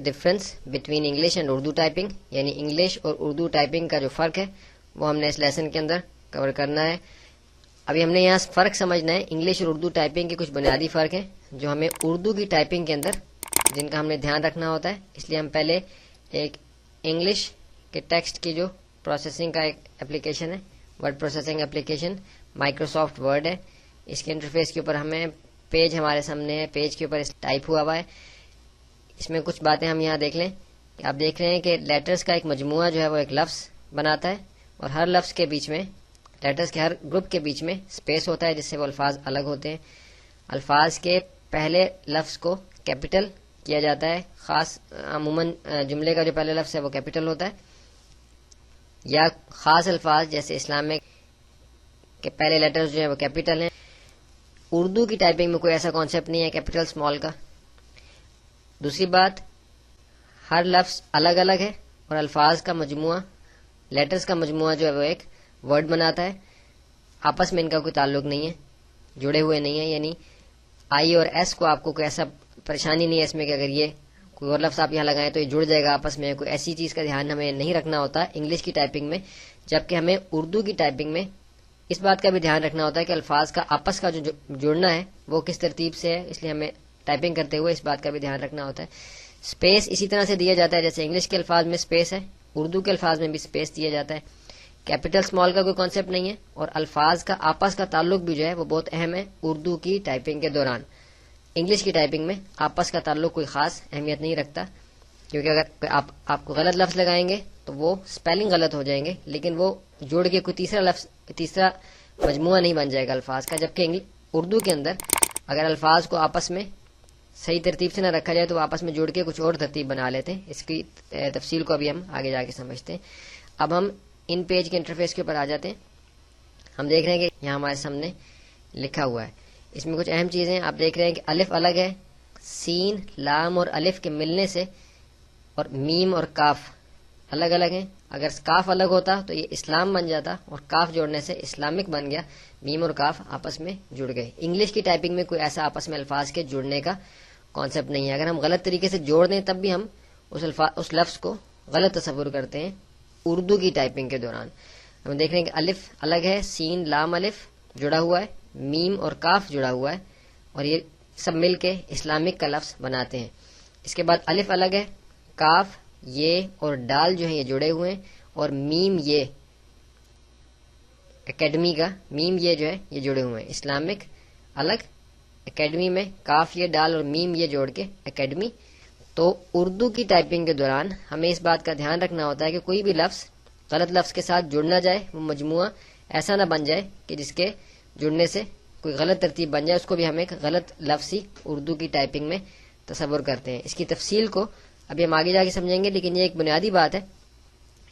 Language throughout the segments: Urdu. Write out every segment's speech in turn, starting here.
Difference between English and Urdu typing, یعنی انگلش اور اردو ٹائپنگ کا جو فرق ہے وہ ہم نے اس لیسن کے اندر کور کرنا ہے۔ ابھی ہم نے یہاں فرق سمجھنا ہے، انگلش اور اردو ٹائپنگ کے کچھ بنیادی فرق ہیں جو ہمیں اردو کی ٹائپنگ کے اندر جن کا ہم نے دھیان رکھنا ہوتا ہے۔ اس لیے ہم پہلے ایک انگلش کے ٹیکسٹ کی جو پروسیسنگ کا ایک اپلیکیشن ہے، word processing application Microsoft word ہے، اس کے انٹرفیس کے اوپر ہمیں پیج ہمارے سامنے ہے، پیج کے اوپر ٹائپ ہوا ہے۔ اس میں کچھ باتیں ہم یہاں دیکھ لیں کہ آپ دیکھ رہے ہیں کہ لیٹرز کا ایک مجموعہ جو ہے وہ ایک لفظ بناتا ہے، اور ہر لفظ کے بیچ میں، لیٹرز کے ہر گروپ کے بیچ میں اسپیس ہوتا ہے جس سے وہ الفاظ الگ ہوتے ہیں۔ الفاظ کے پہلے لفظ کو کیپٹل کیا جاتا ہے، خاص عموماً جملے کا جو پہلا لفظ ہے وہ کیپٹل ہوتا ہے، یا خاص الفاظ جیسے اسلام میں کہ پہلے لیٹرز جو ہیں وہ کیپٹل ہیں۔ اردو کی ٹائپنگ میں کوئی ایسا کانسیپٹ نہیں ہے کیپٹل اسمال کا۔ دوسری بات، ہر لفظ الگ الگ ہے اور الفاظ کا مجموعہ، لیٹرز کا مجموعہ جو ہے وہ ایک ورڈ بناتا ہے، آپس میں ان کا کوئی تعلق نہیں ہے، جڑے ہوئے نہیں ہیں، یعنی آئی اور ایس کو آپ کو کوئی ایسا پریشانی نہیں ہے اس میں کہ اگر یہ کوئی اور لفظ آپ یہاں لگائیں تو یہ جڑ جائے گا آپس میں، کوئی ایسی چیز کا دھیان ہمیں نہیں رکھنا ہوتا انگلش کی ٹائپنگ میں، جبکہ ہمیں اردو کی ٹائپنگ میں اس بات کا بھی دھیان رکھنا ہوتا ہے کہ الفاظ کا آپس کا جو جڑنا ہے وہ کس ترتیب سے ہے، اس لیے ہمیں ٹائپنگ کرتے ہوئے اس بات کا بھی دھیان رکھنا ہوتا ہے۔ اسپیس اسی طرح سے دیا جاتا ہے جیسے انگلش کے الفاظ میں اسپیس ہے، اردو کے الفاظ میں بھی اسپیس دیا جاتا ہے۔ کیپٹل اسمال کا کوئی کانسیپٹ نہیں ہے، اور الفاظ کا آپس کا تعلق بھی جو ہے وہ بہت اہم ہے اردو کی ٹائپنگ کے دوران۔ انگلش کی ٹائپنگ میں آپس کا تعلق کوئی خاص اہمیت نہیں رکھتا، کیونکہ اگر آپ کو غلط لفظ لگائیں گے تو وہ اسپیلنگ غلط ہو جائیں گے، لیکن وہ جوڑ کے کوئی تیسرا مجموعہ نہیں بن جائے گا الفاظ کا، جبکہ اردو کے اندر اگر الفاظ کو آپس میں صحیح ترتیب سے نہ رکھا جائے تو وہ آپس میں جوڑ کے کچھ اور ترتیب بنا لیتے ہیں۔ اس کی تفصیل کو ابھی ہم آگے جا کے سمجھتے ہیں۔ اب ہم ان پیج کے انٹرفیس کے اوپر آ جاتے ہیں۔ ہم دیکھ رہے ہیں کہ یہاں ہمارے سامنے لکھا ہوا ہے، اس میں کچھ اہم چیزیں آپ دیکھ رہے ہیں کہ الف الگ ہے، سین، لام اور الف کے ملنے سے، اور میم اور کاف الگ الگ ہیں۔ اگر کاف الگ ہوتا تو یہ اسلام بن جاتا، اور کاف جوڑنے سے اسلامک بن گیا، میم اور کاف آپس میں جڑ گئے۔ انگلش کی ٹائپنگ میں کوئی ایسا آپس میں الفاظ کے جڑنے کا کانسیپٹ نہیں ہے، اگر ہم غلط طریقے سے جوڑ دیں تب بھی ہم اس لفظ کو غلط تصور کرتے ہیں۔ اردو کی ٹائپنگ کے دوران ہم دیکھ رہے ہیں کہ الف الگ ہے، سین، لام، الف جڑا ہوا ہے، میم اور کاف جڑا ہوا ہے، اور یہ سب مل کے اسلامک کا لفظ بناتے ہیں۔ اس کے بعد الف الگ ہے، کاف، یہ اور ڈال جو ہے یہ جڑے ہوئے ہیں، اور میم یہ اکیڈمی کا میم یہ جو ہے یہ جڑے ہوئے ہیں، اسلامک الگ، اکیڈمی میں کاف یہ ڈال اور میم یہ جوڑ کے اکیڈمی۔ تو اردو کی ٹائپنگ کے دوران ہمیں اس بات کا دھیان رکھنا ہوتا ہے کہ کوئی بھی لفظ غلط لفظ کے ساتھ جڑ نہ جائے، وہ مجموعہ ایسا نہ بن جائے کہ جس کے جڑنے سے کوئی غلط ترتیب بن جائے، اس کو بھی ہم ایک غلط لفظی اردو کی ٹائپنگ میں تصور کرتے ہیں۔ اس کی تفصیل کو ابھی ہم آگے جا کے سمجھیں گے، لیکن یہ ایک بنیادی بات ہے،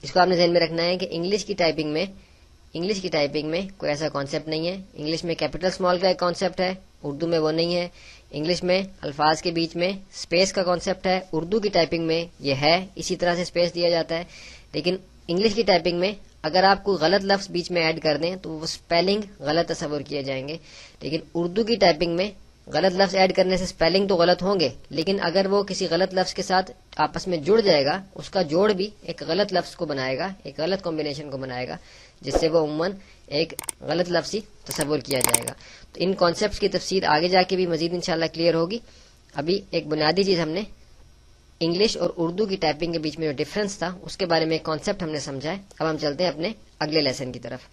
اس کو آپ نے ذہن میں رکھنا ہے کہ انگلش کی ٹائپنگ میں کوئی ایسا کانسیپٹ نہیں ہے۔ انگلش میں کیپٹل اسمال کا ایک کانسیپٹ ہے، اردو میں وہ نہیں ہے۔ انگلش میں الفاظ کے بیچ میں اسپیس کا کانسیپٹ ہے، اردو کی ٹائپنگ میں یہ ہے، اسی طرح سے اسپیس دیا جاتا ہے۔ لیکن انگلش کی ٹائپنگ میں اگر آپ کوئی غلط لفظ بیچ میں ایڈ کر دیں تو وہ اسپیلنگ غلط تصور کیے جائیں گے، لیکن اردو کی ٹائپنگ میں غلط لفظ ایڈ کرنے سے اسپیلنگ تو غلط ہوں گے، لیکن اگر وہ کسی غلط لفظ کے ساتھ آپس میں جڑ جائے گا، اس کا جوڑ بھی ایک غلط لفظ کو بنائے گا، ایک غلط کمبینیشن کو بنائے گا، جس سے وہ عموماً ایک غلط لفظی تصور کیا جائے گا۔ تو ان کانسیپٹس کی تفصیل آگے جا کے بھی مزید انشاءاللہ کلیئر ہوگی۔ ابھی ایک بنیادی چیز ہم نے انگلش اور اردو کی ٹائپنگ کے بیچ میں جو ڈفرنس تھا اس کے بارے میں ایک کانسیپٹ ہم نے سمجھا ہے۔ اب ہم چلتے ہیں اپنے اگلے لیسن کی طرف۔